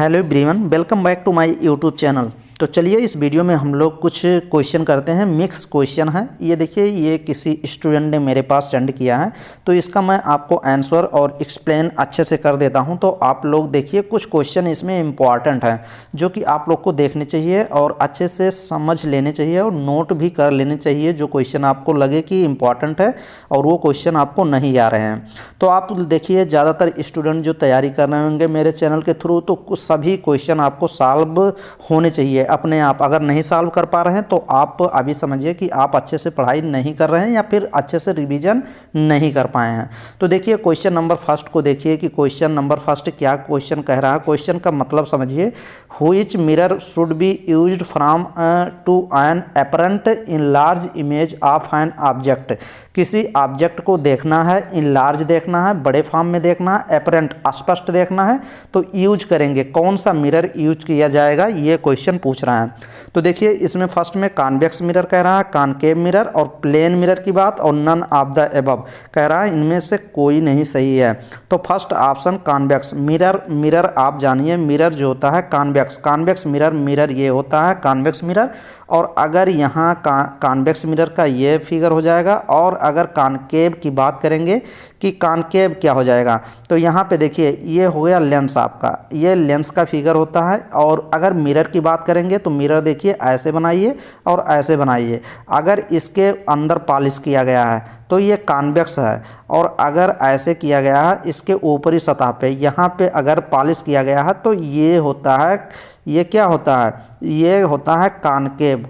Hello everyone, welcome back to my YouTube channel. तो चलिए इस वीडियो में हम लोग कुछ क्वेश्चन करते हैं। मिक्स क्वेश्चन है ये, देखिए ये किसी स्टूडेंट ने मेरे पास सेंड किया है, तो इसका मैं आपको आंसर और एक्सप्लेन अच्छे से कर देता हूं। तो आप लोग देखिए, कुछ क्वेश्चन इसमें इम्पॉर्टेंट हैं जो कि आप लोग को देखने चाहिए और अच्छे से समझ लेने चाहिए और नोट भी कर लेने चाहिए। जो क्वेश्चन आपको लगे कि इम्पॉर्टेंट है और वो क्वेश्चन आपको नहीं आ रहे हैं, तो आप देखिए ज़्यादातर स्टूडेंट जो तैयारी कर रहे होंगे मेरे चैनल के थ्रू, तो कुछ सभी क्वेश्चन आपको सॉल्व होने चाहिए अपने आप। अगर नहीं सॉल्व कर पा रहे हैं तो आप अभी समझिए कि आप अच्छे से पढ़ाई नहीं कर रहे हैं या फिर अच्छे से रिवीजन नहीं कर पाए हैं। तो देखिए क्वेश्चन नंबर फर्स्ट को देखिए कि क्वेश्चन नंबर फर्स्ट क्या क्वेश्चन कह रहा है। क्वेश्चन का मतलब समझिए, which mirror should be used from to an apparent in large image of an object. किसी ऑब्जेक्ट को देखना है, इन लार्ज देखना है, बड़े फॉर्म में देखना है, अपरेंट स्पष्ट देखना है, तो यूज करेंगे कौन सा मिरर यूज किया जाएगा, ये क्वेश्चन पूछ रहा है। तो देखिए इसमें फर्स्ट में कॉन्वेक्स मिरर कह रहा है, कॉनकेव मिरर और प्लेन मिरर की बात, और नन ऑफ द एबव कह रहा है, इनमें से कोई नहीं सही है। तो first option convex mirror. Mirror आप जानिए, मिरर जो होता है कॉन्वेक्स, कॉन्वेक्स मिरर, मिरर ये होता है कॉन्वेक्स मिरर। और अगर यहाँ कॉन्वेक्स मिरर का ये फिगर हो जाएगा, और अगर कॉनकेव की बात करेंगे कि कॉनकेव क्या हो जाएगा, तो यहाँ पे देखिए ये हो गया लेंस आपका, ये लेंस का फिगर होता है। और अगर मिरर की बात करेंगे तो मिरर देखिए ऐसे बनाइए और ऐसे बनाइए। अगर इसके अंदर पॉलिश किया गया है तो ये कॉन्वेक्स है, और अगर ऐसे किया गया है इसके ऊपरी सतह पे, यहाँ पे अगर पॉलिश किया गया है तो ये होता है, ये क्या होता है, ये होता है कॉनकेव।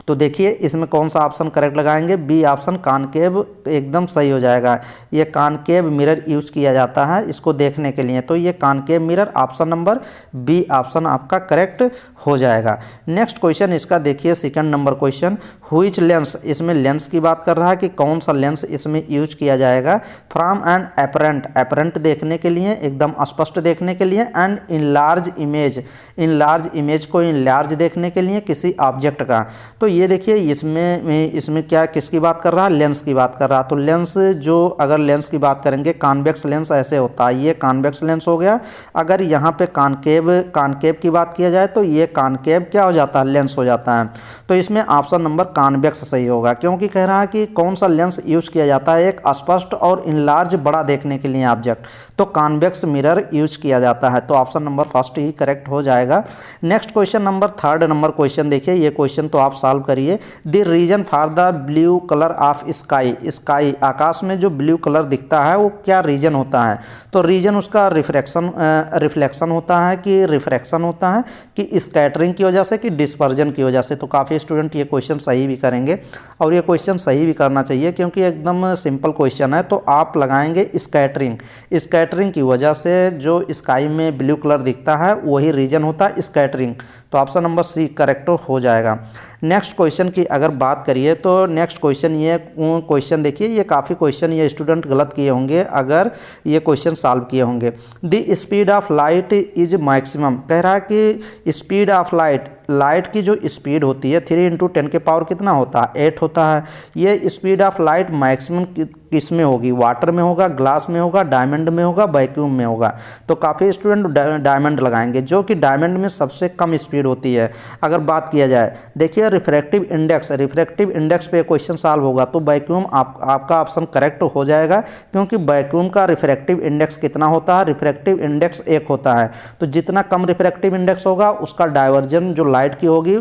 तो देखिए इसमें कौन सा ऑप्शन करेक्ट लगाएंगे, बी ऑप्शन कॉनकेव एकदम सही हो जाएगा। ये कॉनकेव मिरर यूज किया जाता है इसको देखने के लिए, तो ये concave mirror option number B option आपका करेक्ट हो जाएगा। नेक्स्ट क्वेश्चन इसका देखिए, second number question, which lens, इसमें लेंस की बात कर रहा है कि कौन सा लेंस इसमें यूज किया जाएगा फ्रॉम एन अपरेंट, अपरेंट देखने के लिए, एकदम स्पष्ट देखने के लिए, and in large image, in large image को इन लार्ज देखने के लिए किसी ऑब्जेक्ट का। तो ये देखिए इसमें क्या किसकी बात कर रहा है, लेंस की बात कर रहा है। तो लेंस जो, अगर लेंस की बात करेंगे कॉन्वेक्स लेंस ऐसे होता है, ये कॉन्वेक्स लेंस हो गया। अगर यहाँ पे कॉनकेव की बात किया जाए तो ये कॉनकेव क्या हो जाता है, लेंस हो जाता है। तो इसमें ऑप्शन नंबर कॉन्वेक्स सही होगा, क्योंकि कह रहा है कि कौन सा लेंस यूज किया जाता है एक स्पष्ट और इनलार्ज बड़ा देखने के लिए ऑब्जेक्ट, तो कॉन्वेक्स मिरर यूज किया जाता है। तो ऑप्शन नंबर फर्स्ट ही करेक्ट हो जाएगा। Next question number third number question देखिए, ये क्वेश्चन तो आप सॉल्व करिए। The reason for the blue colour of sky, sky आकाश में जो ब्लू कलर दिखता है वो क्या रीजन होता है। तो रीजन उसका रिफ्लेक्शन होता है कि रिफ्रैक्शन होता है कि स्कैटरिंग की वजह से कि डिस्पर्जन की वजह से। तो काफ़ी स्टूडेंट ये क्वेश्चन सही भी करेंगे, और ये क्वेश्चन सही भी करना चाहिए क्योंकि एकदम सिंपल क्वेश्चन है। तो आप लगाएंगे स्कैटरिंग, स्कैटरिंग की वजह से जो स्काई में ब्लू कलर दिखता है वही रीजन होता है स्कैटरिंग। तो ऑप्शन नंबर सी करेक्ट हो जाएगा। नेक्स्ट क्वेश्चन की अगर बात करिए तो नेक्स्ट क्वेश्चन, ये क्वेश्चन देखिए, ये काफ़ी क्वेश्चन ये स्टूडेंट गलत किए होंगे अगर ये क्वेश्चन सॉल्व किए होंगे। The speed of light is maximum, कह रहा है कि स्पीड ऑफ लाइट, लाइट की जो स्पीड होती है 3 × 10 के पावर कितना होता है, 8 होता है। ये स्पीड ऑफ लाइट मैक्सिमम किस में होगी, वाटर में होगा, ग्लास में होगा, डायमंड में होगा, वैक्यूम में होगा। तो काफ़ी स्टूडेंट डायमंड लगाएंगे, जो कि डायमंड में सबसे कम स्पीड होती है। अगर बात किया जाए देखिए रिफ्रैक्टिव इंडेक्स, रिफ्रैक्टिव इंडेक्स पे क्वेश्चन सॉल्व होगा तो वैक्यूम आपका ऑप्शन करेक्ट हो जाएगा, क्योंकि वैक्यूम का रिफ्रैक्टिव इंडेक्स कितना होता है, रिफ्रैक्टिव इंडेक्स 1 होता है। तो जितना कम रिफ्रैक्टिव इंडेक्स होगा उसका डाइवर्जन जो लाइट की होगी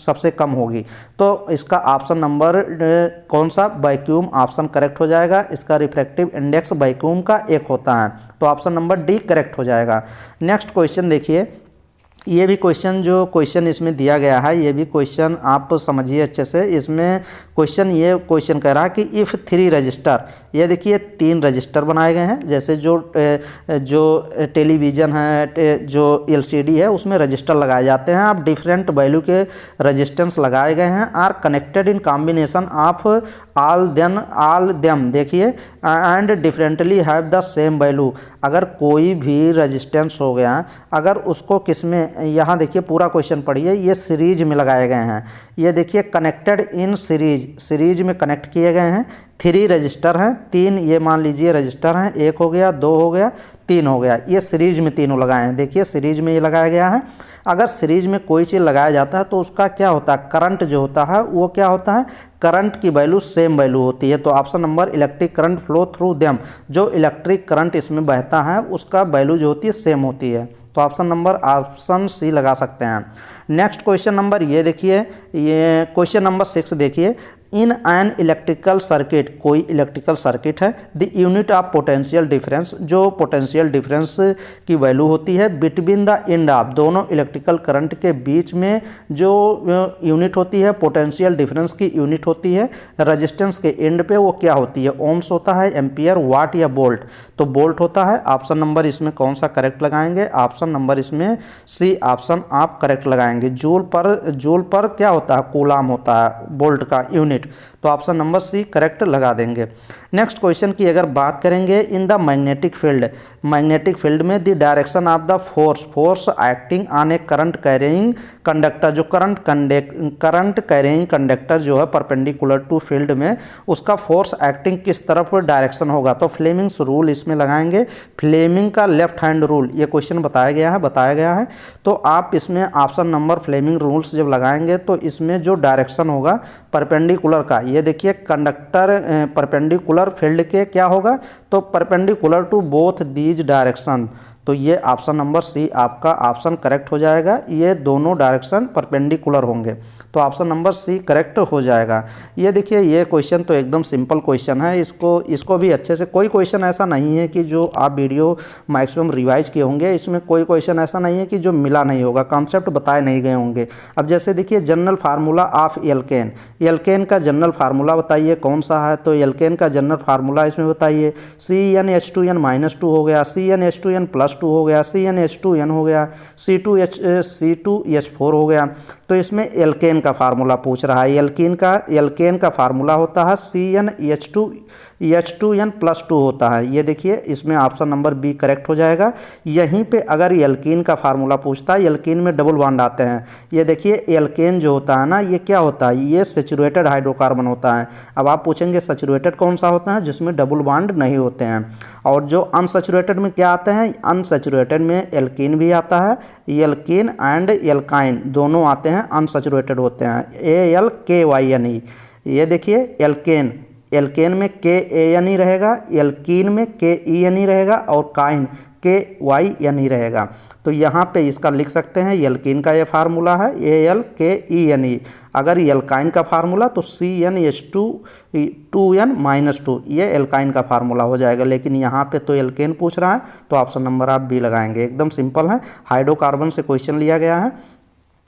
सबसे कम होगी। तो इसका ऑप्शन नंबर कौन सा, वैक्यूम ऑप्शन करेक्ट हो जाएगा। इसका रिफ्रैक्टिव इंडेक्स वैक्यूम का 1 होता है, तो ऑप्शन नंबर डी करेक्ट हो जाएगा। नेक्स्ट क्वेश्चन देखिए, ये भी क्वेश्चन जो क्वेश्चन इसमें दिया गया है ये भी क्वेश्चन आप समझिए अच्छे से। इसमें ये क्वेश्चन कह रहा है कि इफ़ 3 रजिस्टर, ये देखिए 3 रजिस्टर बनाए गए हैं, जैसे जो टेलीविज़न है, जो LCD है उसमें रजिस्टर लगाए जाते हैं। आप डिफरेंट वैल्यू के रजिस्टेंस लगाए गए हैं, are connected in combination of all them देखिए and differently have the same value. अगर कोई भी रजिस्टेंस हो गया, अगर उसको किस में, यहाँ देखिए पूरा क्वेश्चन पढ़िए, ये सीरीज में लगाए गए हैं। ये देखिए कनेक्टेड इन सीरीज, सीरीज में कनेक्ट किए गए हैं। 3 रजिस्टर हैं, 3 ये मान लीजिए रजिस्टर हैं, 1 हो गया, 2 हो गया, 3 हो गया। ये सीरीज में तीनों लगाए हैं, देखिए सीरीज में ये लगाया गया है। अगर सीरीज में कोई चीज़ लगाया जाता है तो उसका क्या होता है, करंट जो होता है वो क्या होता है, करंट की वैल्यू सेम वैल्यू होती है। तो option number electric current flow through them, जो इलेक्ट्रिक करंट इसमें बहता है उसका वैल्यू जो होती है सेम होती है। तो ऑप्शन सी लगा सकते हैं। नेक्स्ट क्वेश्चन नंबर ये देखिए, ये क्वेश्चन नंबर 6 देखिए। इन एन इलेक्ट्रिकल सर्किट, कोई इलेक्ट्रिकल सर्किट है, the unit of potential difference, जो पोटेंशियल डिफरेंस की वैल्यू होती है बिटवीन द एंड ऑफ, दोनों इलेक्ट्रिकल करंट के बीच में जो यूनिट होती है, पोटेंशियल डिफरेंस की यूनिट होती है रजिस्टेंस के एंड पे, वो क्या होती है, ओम्स होता है, एम्पियर, वाट या बोल्ट। तो बोल्ट होता है। ऑप्शन नंबर इसमें कौन सा करेक्ट लगाएंगे, ऑप्शन नंबर इसमें सी ऑप्शन आप करेक्ट लगाएंगे। जूल पर क्या होता है, कूलाम होता है बोल्ट का यूनिट। तो ऑप्शन नंबर सी करेक्ट लगा देंगे। नेक्स्ट क्वेश्चन की अगर बात करेंगे, इन द मैग्नेटिक फील्ड में the direction of the force acting on A current carrying conductor, जो करंट कैरिंग कंडक्टर जो है परपेंडिकुलर टू फील्ड में, उसका फोर्स एक्टिंग किस तरफ डायरेक्शन होगा। तो फ्लेमिंग्स रूल इसमें लगाएंगे, फ्लेमिंग का लेफ्ट हैंड रूल, ये क्वेश्चन बताया गया है। तो आप इसमें ऑप्शन नंबर फ्लेमिंग रूल्स जब लगाएंगे तो इसमें जो डायरेक्शन होगा परपेंडिकुलर का, ये देखिए कंडक्टर परपेंडिकुलर फील्ड के क्या होगा, तो perpendicular to both these direction. तो ये ऑप्शन नंबर सी आपका ऑप्शन करेक्ट हो जाएगा, ये दोनों डायरेक्शन परपेंडिकुलर होंगे। तो ऑप्शन नंबर सी करेक्ट हो जाएगा। ये देखिए ये क्वेश्चन तो एकदम सिंपल क्वेश्चन है, इसको भी अच्छे से, कोई क्वेश्चन ऐसा नहीं है कि जो आप वीडियो मैक्सिमम रिवाइज किए होंगे, इसमें कोई क्वेश्चन ऐसा नहीं है कि जो मिला नहीं होगा, कॉन्सेप्ट बताए नहीं गए होंगे। अब जैसे देखिए जनरल फार्मूला ऑफ एल्केन का जनरल फार्मूला बताइए कौन सा है। तो एल्केन का जनरल फार्मूला इसमें बताइए, CnH2n-2 हो गया, CnH2n+2 हो गया, CnH2n हो गया, C2H4 हो गया। तो इसमें एल्केन का फार्मूला पूछ रहा है। एल्केन का फार्मूला होता है CnH2n+2 होता है। ये देखिए इसमें ऑप्शन नंबर बी करेक्ट हो जाएगा। यहीं पे अगर एल्कीन का फार्मूला पूछता है, एल्कीन में डबल बॉन्ड आते हैं। ये देखिए एल्केन जो होता है ना, ये क्या होता है, ये सैचुरेटेड हाइड्रोकार्बन होता है। अब आप पूछेंगे सैचुरेटेड कौन सा होता है, जिसमें डबल बॉन्ड नहीं होते हैं। और जो अनसैचुरेटेड में क्या आते हैं, अनसैचुरेटेड में एल्कीन भी आता है, एल्कीन एंड एल्काइन दोनों आते हैं, अनसैचुरेटेड होते हैं, ALKYNE। ये देखिए एल्केन में KANE रहेगा, एल्कीन में KENE रहेगा और काइन KYNE रहेगा। तो यहाँ पे इसका लिख सकते हैं, एल्कीन का ये फार्मूला है ALKENE। अगर एल्काइन का फार्मूला तो CnH2n-2, ये एल्काइन का फार्मूला हो जाएगा। लेकिन यहाँ पे तो एल्केन पूछ रहा है, तो ऑप्शन नंबर आप बी लगाएंगे। एकदम सिंपल है, हाइड्रोकार्बन से क्वेश्चन लिया गया है।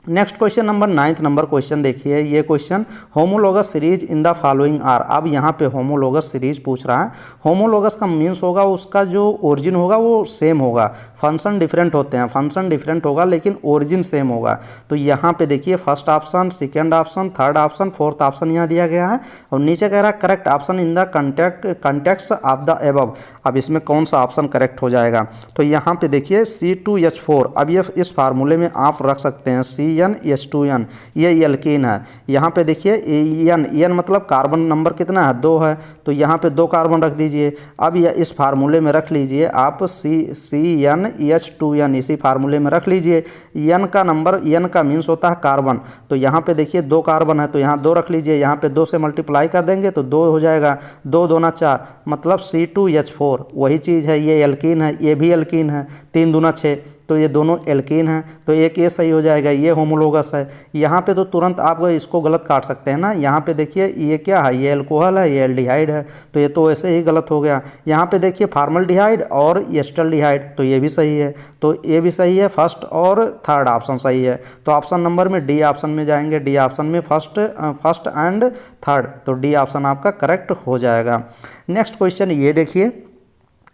Next question number 9th number question देखिए। ये question homologous series in the following are. अब यहाँ पे होमोलोगस सीरीज पूछ रहा है। होमोलोगस का मीन्स होगा उसका जो ओरिजिन होगा वो सेम होगा, फंक्शन डिफरेंट होते हैं, फंक्शन डिफरेंट होगा लेकिन ओरिजिन सेम होगा। तो यहाँ पे देखिए first option, second option, third option, fourth option यहाँ दिया गया है और नीचे कह रहा है correct option in the context of the above. अब इसमें कौन सा ऑप्शन करेक्ट हो जाएगा, तो यहाँ पे देखिए C2H4। अब ये इस फार्मूले में आप रख सकते हैं CnH2n, ये एल्कीन है। यहाँ पे देखिए एन मतलब कार्बन नंबर कितना है, 2 है, तो यहाँ पे 2 कार्बन रख दीजिए। अब यह इस फार्मूले में रख लीजिए आप CnH2n, इसी फार्मूले में रख लीजिए। एन का नंबर, एन का मीन्स होता है कार्बन, तो यहाँ पे देखिए 2 कार्बन है तो यहाँ 2 रख लीजिए। यहाँ पे 2 से मल्टीप्लाई कर देंगे तो 2 हो जाएगा, 2 दूना 4 मतलब C2H4 वही चीज़ है। ये एल्कीन है, ये भी एल्कीन है, 3 दूना 6, तो ये दोनों एल्कीन हैं, तो एक ये सही हो जाएगा, ये होमोलोगस है। यहाँ पे तो तुरंत आप इसको गलत काट सकते हैं ना। यहाँ पे देखिए ये क्या है, ये एल्कोहल है, ये एल्डिहाइड है, तो ये तो ऐसे ही गलत हो गया। यहाँ पे देखिए फॉर्मल्डिहाइड और एस्टल्डिहाइड, तो ये भी सही है, तो ये भी सही है, फर्स्ट और थर्ड ऑप्शन सही है। तो ऑप्शन नंबर में डी ऑप्शन में जाएंगे, डी ऑप्शन में फर्स्ट एंड थर्ड, तो डी ऑप्शन आपका करेक्ट हो जाएगा। नेक्स्ट क्वेश्चन ये देखिए,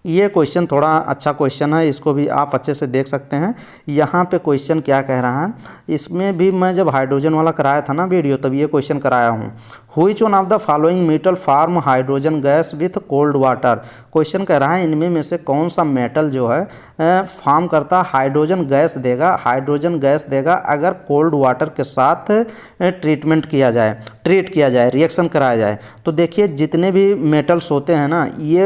ये क्वेश्चन थोड़ा अच्छा क्वेश्चन है, इसको भी आप अच्छे से देख सकते हैं। यहाँ पे क्वेश्चन क्या कह रहा है, इसमें भी मैं जब हाइड्रोजन वाला कराया था ना वीडियो, तब ये क्वेश्चन कराया हूँ। Which one of the following metal form hydrogen gas with cold water. Question कह रहा है इनमें में से कौन सा मेटल जो है फॉर्म करता हाइड्रोजन गैस देगा, हाइड्रोजन गैस देगा अगर कोल्ड वाटर के साथ ट्रीट किया जाए, रिएक्शन कराया जाए। तो देखिए जितने भी मेटल्स होते हैं ना ये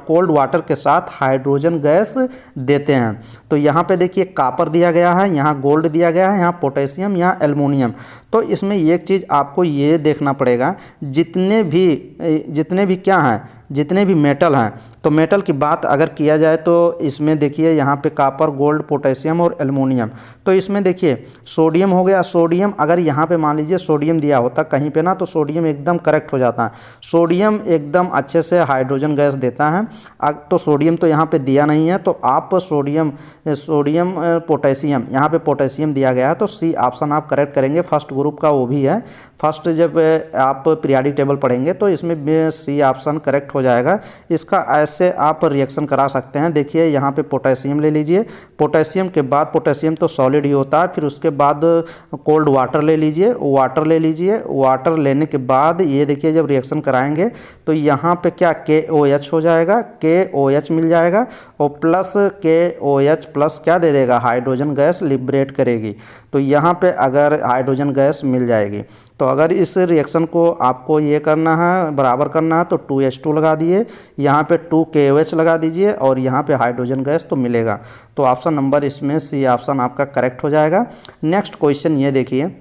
कोल्ड वाटर के साथ हाइड्रोजन गैस देते हैं। तो यहाँ पे देखिए कापर दिया गया है, यहाँ गोल्ड दिया गया है, यहाँ पोटेशियम, यहाँ एल्युमिनियम। तो इसमें एक चीज़ आपको ये देखना पड़ेगा, जितने भी क्या हैं, जितने भी मेटल हैं, तो मेटल की बात अगर किया जाए तो इसमें देखिए यहाँ पे कापर, गोल्ड, पोटेशियम और एल्युमिनियम। तो इसमें देखिए सोडियम हो गया। सोडियम अगर यहाँ पे मान लीजिए सोडियम दिया होता कहीं पे ना तो सोडियम एकदम करेक्ट हो जाता है। सोडियम एकदम अच्छे से हाइड्रोजन गैस देता है। तो सोडियम तो यहाँ पे दिया नहीं है, तो आप सोडियम पोटेशियम, यहाँ पे पोटेशियम दिया गया है तो सी ऑप्शन आप करेक्ट करेंगे। फर्स्ट ग्रुप का वो भी है। फर्स्ट जब आप पीरियोडिक टेबल पढ़ेंगे तो इसमें सी ऑप्शन करेक्ट हो जाएगा। इसका ऐसे आप रिएक्शन करा सकते हैं। देखिए यहाँ पे पोटेशियम ले लीजिए, पोटेशियम के बाद पोटेशियम तो सॉलिड ही होता है, फिर उसके बाद कोल्ड वाटर ले लीजिए, वाटर लेने के बाद ये देखिए जब रिएक्शन कराएंगे तो यहाँ पे क्या KOH हो जाएगा, KOH मिल जाएगा और प्लस KOH प्लस क्या दे देगा, हाइड्रोजन गैस लिबरेट करेगी। तो यहाँ पे अगर हाइड्रोजन गैस मिल जाएगी तो अगर इस रिएक्शन को आपको ये करना है, बराबर करना है तो 2H2 लगा दिए, यहाँ पे 2KOH लगा दीजिए और यहाँ पे हाइड्रोजन गैस तो मिलेगा। तो ऑप्शन नंबर इसमें सी ऑप्शन आपका करेक्ट हो जाएगा। नेक्स्ट क्वेश्चन ये देखिए,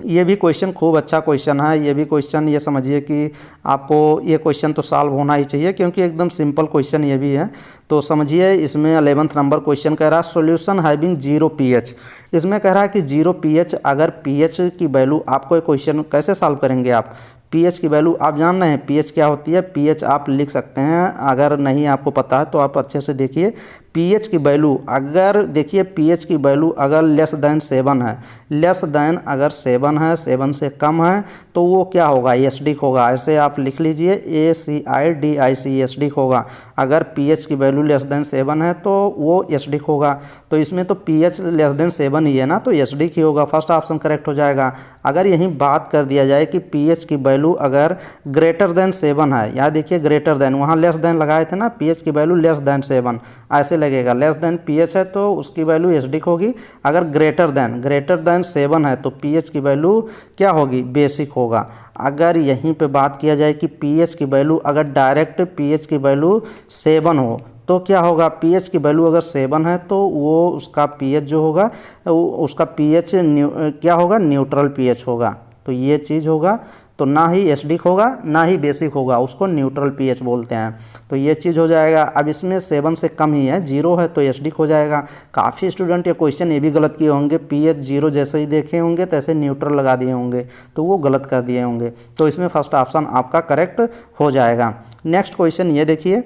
ये भी क्वेश्चन खूब अच्छा क्वेश्चन है। ये भी क्वेश्चन ये समझिए कि आपको ये क्वेश्चन तो सॉल्व होना ही चाहिए क्योंकि एकदम सिंपल क्वेश्चन ये भी है। तो समझिए इसमें 11th नंबर क्वेश्चन कह रहा है सॉल्यूशन हैविंग 0 pH। इसमें कह रहा है कि 0 pH, अगर pH की वैल्यू, आपको ये क्वेश्चन कैसे सॉल्व करेंगे आप, pH की वैल्यू आप जान रहे हैं pH क्या होती है। pH आप लिख सकते हैं, अगर नहीं आपको पता है तो आप अच्छे से देखिए। pH की वैल्यू अगर देखिए pH की वैल्यू अगर लेस देन 7 है, लेस देन अगर 7 है, 7 से कम है तो वो क्या होगा, एसिडिक होगा। ऐसे आप लिख लीजिए ACIDIC एसिडिक होगा। अगर pH की वैल्यू लेस देन 7 है तो वो एसिडिक होगा। तो इसमें तो pH लेस देन 7 ही है ना, तो एसिडिक ही होगा। फर्स्ट ऑप्शन करेक्ट हो जाएगा। अगर यहीं बात कर दिया जाए कि pH की वैल्यू अगर ग्रेटर देन 7 है, यहाँ देखिए ग्रेटर देन, वहाँ लेस देन लगाए थे ना, pH की वैल्यू लेस देन 7 ऐसे लगेगा। लेस देन pH है तो उसकी वैल्यू एसिडिक होगी। अगर ग्रेटर देन 7 है तो pH की वैल्यू क्या होगी, बेसिक होगा। अगर यहीं पे बात किया जाए कि pH की वैल्यू अगर डायरेक्ट pH की वैल्यू 7 हो तो क्या होगा, pH की वैल्यू अगर 7 है तो वो उसका pH जो होगा उसका pH क्या होगा, न्यूट्रल pH होगा। तो ये चीज़ होगा, तो ना ही एसिडिक होगा ना ही बेसिक होगा, उसको न्यूट्रल pH बोलते हैं। तो ये चीज़ हो जाएगा। अब इसमें 7 से कम ही है, 0 है तो एसिडिक हो जाएगा। काफ़ी स्टूडेंट ये क्वेश्चन ये भी गलत किए होंगे, pH 0 जैसे ही देखे होंगे तैसे न्यूट्रल लगा दिए होंगे तो वो गलत कर दिए होंगे। तो इसमें फर्स्ट ऑप्शन आपका करेक्ट हो जाएगा। नेक्स्ट क्वेश्चन ये देखिए,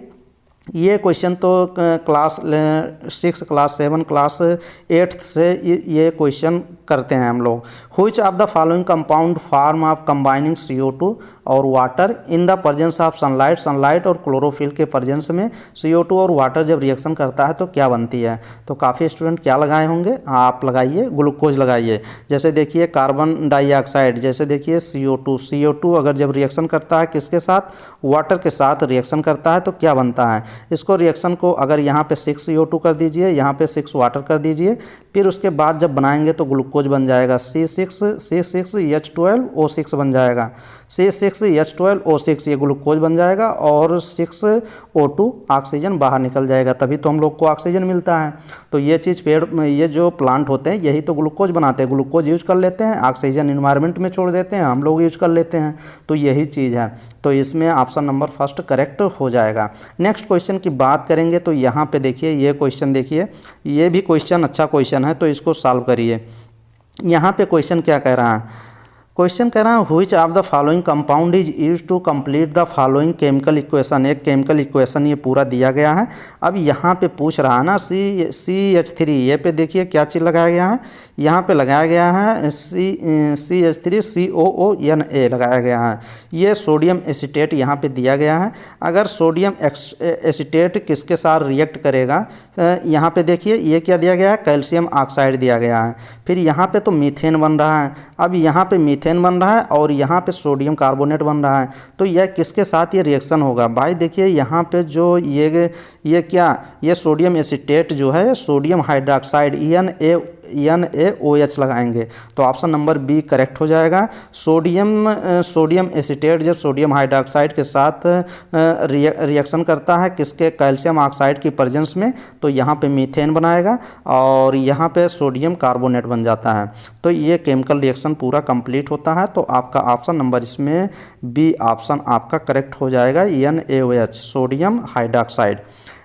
ये क्वेश्चन तो क्लास 6, क्लास 7, क्लास 8 से ये क्वेश्चन करते हैं हम लोग। Which of the following compound form of combining CO2 और water in the presence of sunlight और क्लोरोफिल के प्रेजेंस में CO2 और वाटर जब रिएक्शन करता है तो क्या बनती है। तो काफ़ी स्टूडेंट क्या लगाए होंगे, आप लगाइए, ग्लूकोज लगाइए। जैसे देखिए कार्बन डाइऑक्साइड, जैसे देखिए CO2 अगर जब रिएक्शन करता है किसके साथ, वाटर के साथ रिएक्शन करता है तो क्या बनता है। इसको रिएक्शन को अगर यहाँ पे 6 CO2 कर दीजिए, यहाँ पे 6 वाटर कर दीजिए, फिर उसके बाद जब बनाएंगे तो ग्लूकोज बन जाएगा, C6H12O6 बन जाएगा। C6H12O6 ये ग्लूकोज बन जाएगा और 6O2 ऑक्सीजन बाहर निकल जाएगा, तभी तो हम लोग को ऑक्सीजन मिलता है। तो ये चीज़ पेड़ में, ये जो प्लांट होते हैं यही तो ग्लूकोज बनाते हैं। ग्लूकोज यूज कर लेते हैं, ऑक्सीजन इन्वायरमेंट में छोड़ देते हैं, हम लोग यूज कर लेते हैं। तो यही चीज़ है। तो इसमें ऑप्शन नंबर फर्स्ट करेक्ट हो जाएगा। नेक्स्ट क्वेश्चन की बात करेंगे तो यहाँ पे देखिए, ये क्वेश्चन देखिए, ये भी क्वेश्चन अच्छा क्वेश्चन है तो इसको सॉल्व करिए। यहाँ पे क्वेश्चन क्या कह रहा है, क्वेश्चन कह रहा है which of the following compound is use to complete the following chemical equation. एक केमिकल इक्वेशन ये पूरा दिया गया है। अब यहाँ पे पूछ रहा है ना CH3, ये पे देखिए क्या चीज़ लगाया गया है, यहाँ पे लगाया गया है CH3COONA लगाया गया है। ये सोडियम एसीटेट यहाँ पे दिया गया है। अगर सोडियम एसीटेट किसके साथ रिएक्ट करेगा, यहाँ पे देखिए ये क्या दिया गया है, कैल्शियम ऑक्साइड दिया गया है। फिर यहाँ पे तो मीथेन बन रहा है। अब यहाँ पे मीथेन मीथेन बन रहा है और यहाँ पे सोडियम कार्बोनेट बन रहा है। तो यह किसके साथ ये रिएक्शन होगा भाई? देखिए यहाँ पे जो ये क्या, ये सोडियम एसीटेट जो है, सोडियम हाइड्रोक्साइड NaOH लगाएंगे तो ऑप्शन नंबर बी करेक्ट हो जाएगा। सोडियम एसीटेट जब सोडियम हाइड्रोक्साइड के साथ रिएक्शन करता है किसके, कैल्शियम ऑक्साइड की प्रेजेंस में, तो यहाँ पे मीथेन बनाएगा और यहाँ पे सोडियम कार्बोनेट बन जाता है। तो ये केमिकल रिएक्शन पूरा कंप्लीट होता है। तो आपका ऑप्शन नंबर इसमें बी ऑप्शन आपका करेक्ट हो जाएगा, NaOH sodium hydroxide.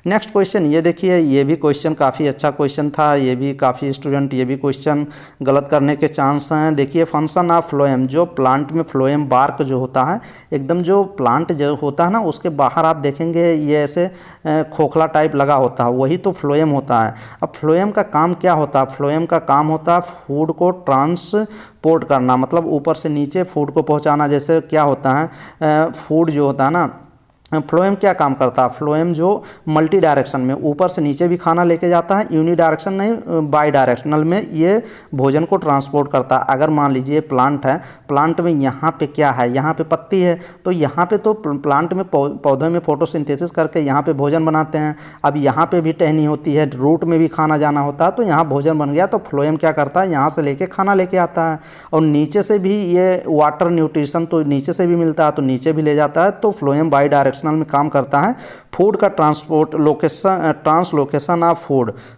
Next question ये देखिए, ये भी क्वेश्चन काफ़ी अच्छा क्वेश्चन था, ये भी काफ़ी स्टूडेंट ये भी क्वेश्चन गलत करने के चांस हैं। देखिए फंक्शन ऑफ फ्लोएम, जो प्लांट में फ्लोएम बार्क जो होता है, एकदम जो प्लांट जो होता है ना उसके बाहर आप देखेंगे ये ऐसे खोखला टाइप लगा होता है, वही तो फ्लोएम होता है। अब फ्लोएम का काम क्या होता है? फ्लोएम का काम होता है फूड को ट्रांसपोर्ट करना, मतलब ऊपर से नीचे फूड को पहुँचाना। जैसे क्या होता है, फूड जो होता है ना, फ्लोएम क्या काम करता है? फ्लोएम जो मल्टी डायरेक्शन में ऊपर से नीचे भी खाना लेके जाता है, यूनी डायरेक्शन नहीं बाई डायरेक्शनल में ये भोजन को ट्रांसपोर्ट करता है। अगर मान लीजिए प्लांट है, प्लांट में यहाँ पे क्या है, यहाँ पे पत्ती है, तो यहाँ पे तो प्लांट में पौधे में फोटोसिंथेसिस करके यहाँ पे भोजन बनाते हैं। अब यहाँ पे भी टहनी होती है, रूट में भी खाना जाना होता है, तो यहाँ भोजन बन गया। तो फ्लोएम क्या करता है, यहाँ से लेके खाना लेके आता है और नीचे से भी ये वाटर न्यूट्रिशन तो नीचे से भी मिलता है, तो नीचे भी ले जाता है। तो फ्लोएम बाई डायरेक्शन में काम करता है, फूड का ट्रांसलोकेशन ऑफ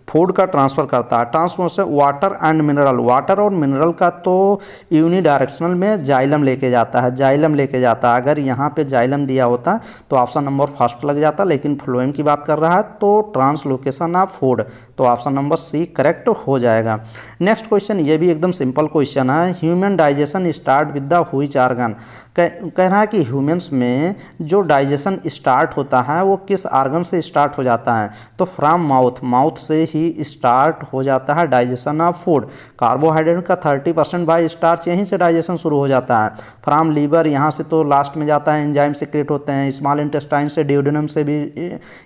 फूड का ट्रांसफर करता है। Transfer water and mineral, water और मिनरल का तो यूनी डायरेक्शनल में जाइलम लेके जाता है, जाइलम लेके जाता है। अगर यहाँ पे जाइलम दिया होता तो ऑप्शन नंबर फर्स्ट लग जाता, लेकिन फ्लोएम की बात कर रहा है तो ट्रांसलोकेशन ऑफ फूड, तो ऑप्शन नंबर सी करेक्ट हो जाएगा। नेक्स्ट क्वेश्चन ये भी एकदम सिंपल क्वेश्चन है। Human digestion start with the which organ? कह रहा है कि ह्यूमंस में जो डाइजेशन स्टार्ट होता है वो किस ऑर्गन से स्टार्ट हो जाता है? तो फ्रॉम माउथ, माउथ से ही स्टार्ट हो जाता है डाइजेशन ऑफ फूड। कार्बोहाइड्रेट का 30% बाय स्टार्च, यहीं से डाइजेशन शुरू हो जाता है। फ्रॉम लीवर, यहाँ से तो लास्ट में जाता है, एंजाइम सीक्रेट होते हैं। स्मॉल इंटेस्टाइन से, ड्यूडेनम से भी,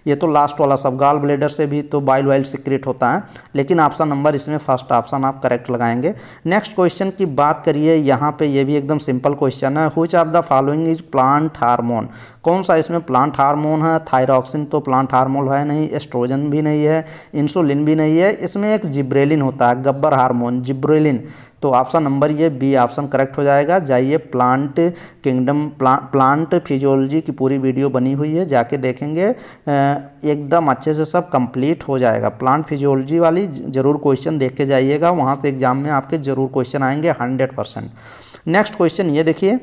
ये तो लास्ट वाला सब, गॉल ब्लेडर से भी तो बाइल वाइल सीक्रेट होता है। लेकिन ऑप्शन नंबर इसमें फर्स्ट ऑप्शन आप करेक्ट लगाएंगे। नेक्स्ट क्वेश्चन की बात करिए, यहाँ पे ये भी एकदम सिंपल क्वेश्चन है। Which of the following is plant hormone? कौन सा इसमें प्लांट हार्मोन है? थायरॉक्सिन तो प्लांट हार्मोन है नहीं, एस्ट्रोजन भी नहीं है, इंसुलिन भी नहीं है। इसमें एक जिब्रेलिन होता है, गब्बर हार्मोन, जिब्रेलिन। तो ऑप्शन नंबर ये बी ऑप्शन करेक्ट हो जाएगा। जाइए प्लांट किंगडम, प्लांट फिजियोलॉजी की पूरी वीडियो बनी हुई है, जाके देखेंगे, एकदम अच्छे से सब कंप्लीट हो जाएगा। प्लांट फिजियोलॉजी वाली जरूर क्वेश्चन देख के जाइएगा, वहाँ से एग्जाम में आपके जरूर क्वेश्चन आएंगे 100%। नेक्स्ट क्वेश्चन ये देखिए,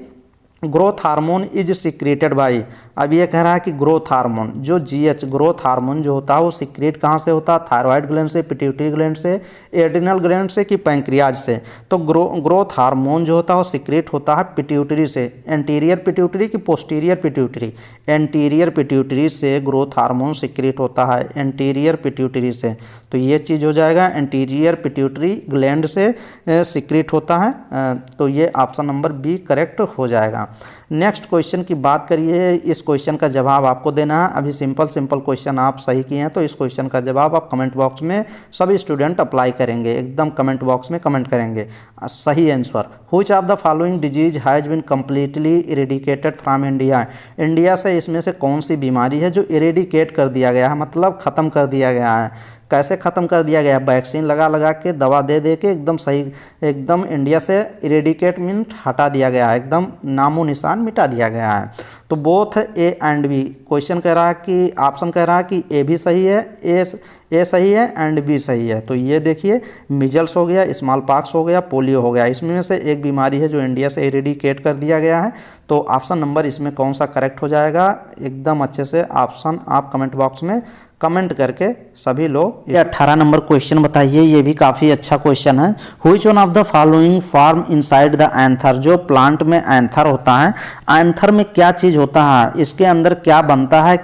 growth hormone is secreted by. अब ये कह रहा है कि ग्रोथ हार्मोन जो GH, ग्रोथ हार्मोन जो होता है वो सिक्रेट कहाँ से होता है? थायराइड ग्लैंड से, पिट्यूटरी ग्लैंड से, एड्रिनल ग्लैंड से कि पैंक्रियाज से? तो ग्रोथ हार्मोन जो होता है वो सिक्रेट होता है पिट्यूटरी से। एंटीरियर पिट्यूटरी कि पोस्टीरियर पिट्यूटरी? एंटीरियर पिट्यूटरी से ग्रोथ हार्मोन सिक्रेट होता है, एंटीरियर पिट्यूटरी से। तो ये चीज़ हो जाएगा, एंटीरियर पिट्यूटरी ग्लैंड से सिक्रेट होता है। तो ये ऑप्शन नंबर बी करेक्ट हो जाएगा। नेक्स्ट क्वेश्चन की बात करिए, इस क्वेश्चन का जवाब आपको देना है। अभी सिंपल क्वेश्चन आप सही किए हैं तो इस क्वेश्चन का जवाब आप कमेंट बॉक्स में सभी स्टूडेंट अप्लाई करेंगे, एकदम कमेंट बॉक्स में कमेंट करेंगे सही answer. Which of the following disease has been completely eradicated from India? India से इसमें से कौन सी बीमारी है जो इरेडिकेट कर दिया गया है, मतलब ख़त्म कर दिया गया है? कैसे ख़त्म कर दिया गया? वैक्सीन लगा के, दवा दे के एकदम सही, एकदम इंडिया से इरेडिकेट मीन हटा दिया गया है, एकदम नामो निशान मिटा दिया गया है। तो both A and B, question कह रहा है कि ऑप्शन कह रहा है कि ए भी सही है, ए सही है एंड बी सही है। तो ये देखिए, मिजल्स हो गया, स्मॉल पॉक्स हो गया, पोलियो हो गया, इसमें से एक बीमारी है जो इंडिया से इरेडिकेट कर दिया गया है। तो ऑप्शन नंबर इसमें कौन सा करेक्ट हो जाएगा? एकदम अच्छे से ऑप्शन आप कमेंट बॉक्स में कमेंट करके सभी लोग। ये 18 नंबर क्वेश्चन बताइए, ये भी काफ़ी अच्छा क्वेश्चन है। Which one of the following form inside the anther? जो प्लांट में एंथर होता है, एंथर में क्या चीज़ होता है, इसके अंदर क्या बनता है?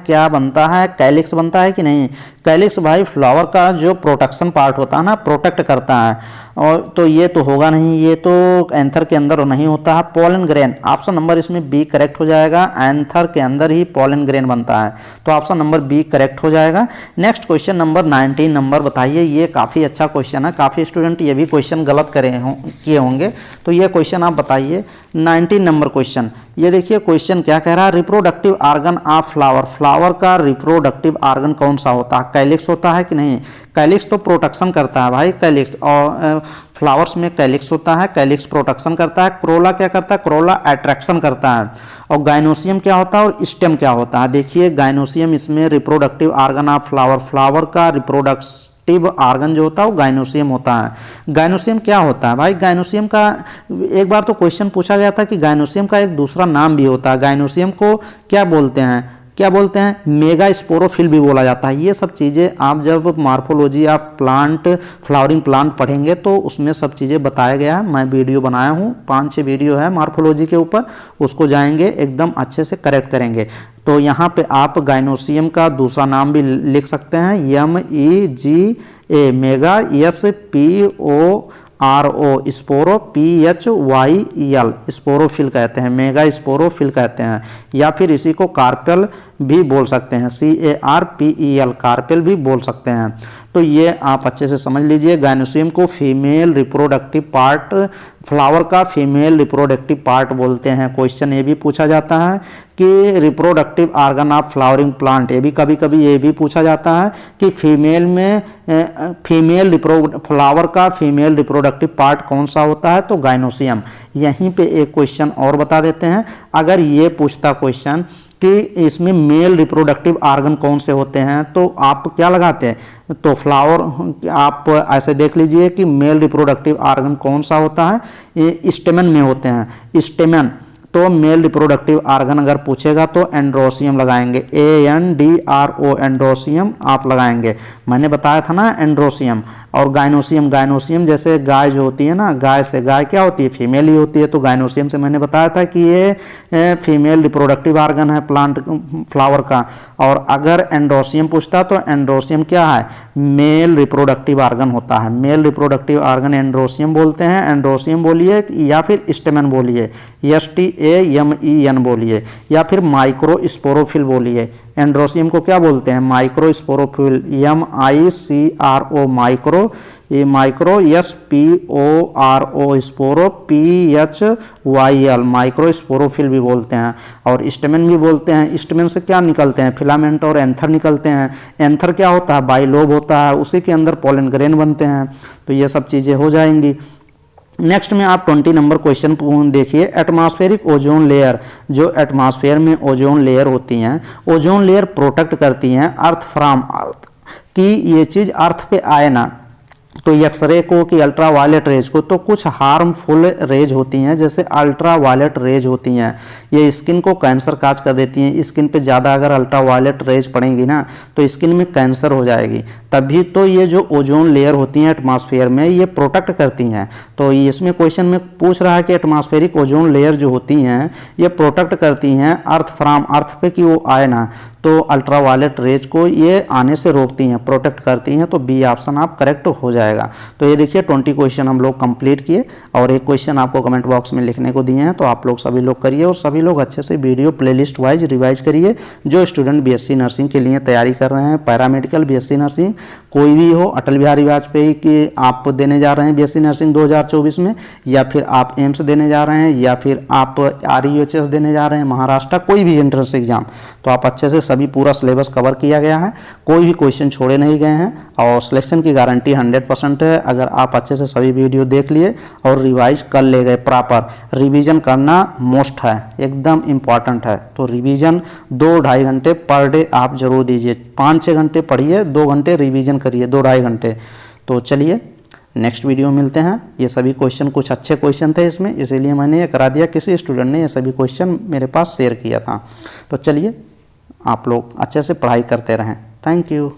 कैलिक्स बनता है कि नहीं? कैलिक्स भाई फ्लावर का जो प्रोटेक्शन पार्ट होता है ना, प्रोटेक्ट करता है। और तो ये तो होगा नहीं, ये तो एंथर के अंदर नहीं होता है। पोलन ग्रेन, ऑप्शन नंबर इसमें बी करेक्ट हो जाएगा। एंथर के अंदर ही पोलन ग्रेन बनता है, तो ऑप्शन नंबर बी करेक्ट हो जाएगा। नेक्स्ट क्वेश्चन नंबर 19 नंबर बताइए। ये काफ़ी अच्छा क्वेश्चन है, काफ़ी स्टूडेंट ये भी क्वेश्चन गलत किए होंगे, तो ये क्वेश्चन आप बताइए। 19 नंबर क्वेश्चन, ये देखिए क्वेश्चन क्या कह रहा है, reproductive organ of flower, flower का रिप्रोडक्टिव आर्गन कौन सा होता है, कैलिक्स होता है कि नहीं। कैलिक्स तो प्रोटेक्शन करता है भाई, कैलिक्स और फ्लावर्स में कैलिक्स होता है, कैलिक्स प्रोटेक्शन करता है। क्रोला क्या करता है, क्रोला अट्रैक्शन करता है। और गाइनोसियम क्या होता है और स्टेम क्या होता है। देखिए गाइनोसियम इसमें reproductive organ of flower, flower का रिप्रोडक्टिव आर्गन जो होता है वो गाइनोसियम होता है। गाइनोसियम क्या होता है भाई, गाइनोसियम का एक बार तो क्वेश्चन पूछा गया था कि गाइनोसियम का एक दूसरा नाम भी होता है। गाइनोसियम को क्या बोलते हैं, क्या बोलते हैं, मेगा स्पोरोफिल भी बोला जाता है। ये सब चीज़ें आप जब morphology of plant, flowering plant पढ़ेंगे तो उसमें सब चीज़ें बताया गया है। मैं वीडियो बनाया हूँ, 5-6 वीडियो है मार्फोलॉजी के ऊपर, उसको जाएंगे एकदम अच्छे से करेक्ट करेंगे। तो यहाँ पे आप गाइनोसियम का दूसरा नाम भी लिख सकते हैं, MEGA, mega, SPORO, स्पोरो, PHYEL, sporophyll कहते हैं, मेगा स्पोरोफिल कहते हैं। या फिर इसी को कार्पेल भी बोल सकते हैं, CARPEL, कार्पेल भी बोल सकते हैं। तो ये आप अच्छे से समझ लीजिए। गाइनोसियम को फीमेल रिप्रोडक्टिव पार्ट, फ्लावर का फीमेल रिप्रोडक्टिव पार्ट बोलते हैं। क्वेश्चन ये भी पूछा जाता है कि reproductive organ of flowering plant, ये भी कभी कभी ये भी पूछा जाता है कि फीमेल में फ्लावर का फीमेल रिप्रोडक्टिव पार्ट कौन सा होता है, तो गाइनोसियम। यहीं पे एक क्वेश्चन और बता देते हैं, अगर ये पूछता क्वेश्चन कि इसमें मेल रिप्रोडक्टिव आर्गन कौन से होते हैं, तो आप क्या लगाते हैं, तो फ्लावर आप ऐसे देख लीजिए कि मेल रिप्रोडक्टिव आर्गन कौन सा होता है, ये स्टेमन में होते हैं, स्टेमन। तो मेल रिप्रोडक्टिव आर्गन अगर पूछेगा तो एंड्रोसियम लगाएंगे, ANDRO, एंड्रोसियम आप लगाएंगे। मैंने बताया था ना एंड्रोसियम। और गाइनोसियम, गाइनोसियम जैसे गाय जो होती है ना, गाय से गाय क्या होती है, फीमेल ही होती है। तो गाइनोसियम से मैंने बताया था कि ये फीमेल रिप्रोडक्टिव आर्गन है प्लांट फ्लावर का। और अगर एंड्रोसियम पूछता तो एंड्रोसियम क्या है, मेल रिप्रोडक्टिव आर्गन होता है। मेल रिप्रोडक्टिव आर्गन एंड्रोसियम बोलते हैं। एंड्रोसियम बोलिए या फिर स्टेमन बोलिए, STAMEN बोलिए, या फिर माइक्रोस्पोरोफिल बोलिए। एंड्रोसियम को क्या बोलते हैं, माइक्रोस्पोरोफिल, MICRO, माइक्रो, ये माइक्रो, SPORO, स्पोरो, PHYEL, माइक्रोस्पोरोफिल भी बोलते हैं। और स्टेमन भी बोलते हैं। स्टेमन से क्या निकलते हैं, फिलामेंट और एंथर निकलते हैं। एंथर क्या होता है, बाइलोब होता है, उसी के अंदर पोलन ग्रेन बनते हैं। तो ये सब चीज़ें हो जाएंगी। नेक्स्ट में आप 20 नंबर क्वेश्चन देखिए, एटमॉस्फेरिक ओजोन लेयर, जो एटमॉस्फेयर में ओजोन लेयर होती हैं, ओजोन लेयर प्रोटेक्ट करती हैं अर्थ फ्रॉम अर्थ, कि ये चीज़ अर्थ पे आए ना। तो एक्सरे को कि अल्ट्रा वायलेट रेज को, तो कुछ हार्मफुल रेज होती हैं, जैसे अल्ट्रा वायलेट रेज होती हैं, ये स्किन को कैंसर काज कर देती हैं। स्किन पे ज़्यादा अगर अल्ट्रा वायलेट रेज पड़ेंगी ना तो स्किन में कैंसर हो जाएगी। तभी तो ये जो ओजोन लेयर होती हैं एटमॉस्फेयर में, ये प्रोटेक्ट करती हैं। तो इसमें क्वेश्चन में पूछ रहा है कि एटमॉस्फेरिक ओजोन लेयर जो होती हैं ये प्रोटेक्ट करती हैं अर्थ फ्रॉम अर्थ पे, कि वो आए ना। तो अल्ट्रा वायलेट रेज को ये आने से रोकती हैं, प्रोटेक्ट करती हैं। तो बी ऑप्शन आप करेक्ट हो जाएगा। तो ये देखिए 20 क्वेश्चन हम लोग कंप्लीट किए, और एक क्वेश्चन आपको कमेंट बॉक्स में लिखने को दिए हैं, तो आप लोग सभी लोग करिए, और सभी लोग अच्छे से वीडियो प्लेलिस्ट वाइज रिवाइज करिए। जो स्टूडेंट BSc नर्सिंग के लिए तैयारी कर रहे हैं, पैरामेडिकल, BSc नर्सिंग कोई भी हो, अटल बिहारी वाजपेयी की आप देने जा रहे हैं BSc नर्सिंग 2024 में, या फिर आप एम्स देने जा रहे हैं, या फिर आप REHS देने जा रहे हैं महाराष्ट्र, कोई भी एंट्रेंस एग्जाम, तो आप अच्छे से सभी पूरा सिलेबस कवर किया गया है, कोई भी क्वेश्चन छोड़े नहीं गए हैं, और सिलेक्शन की गारंटी 100% है। अगर आप अच्छे से सभी वीडियो देख लिए और रिवाइज कर ले गए, प्रॉपर रिवीजन करना मोस्ट है, एकदम इम्पॉर्टेंट है। तो रिवीजन 2-2.5 घंटे पर डे आप जरूर दीजिए। 5-6 घंटे पढ़िए, 2 घंटे रिवीजन करिए, 2-2.5 घंटे। तो चलिए नेक्स्ट वीडियो मिलते हैं। ये सभी क्वेश्चन कुछ अच्छे क्वेश्चन थे इसमें, इसीलिए मैंने ये करा दिया। किसी स्टूडेंट ने ये सभी क्वेश्चन मेरे पास शेयर किया था। तो चलिए आप लोग अच्छे से पढ़ाई करते रहें। Thank you.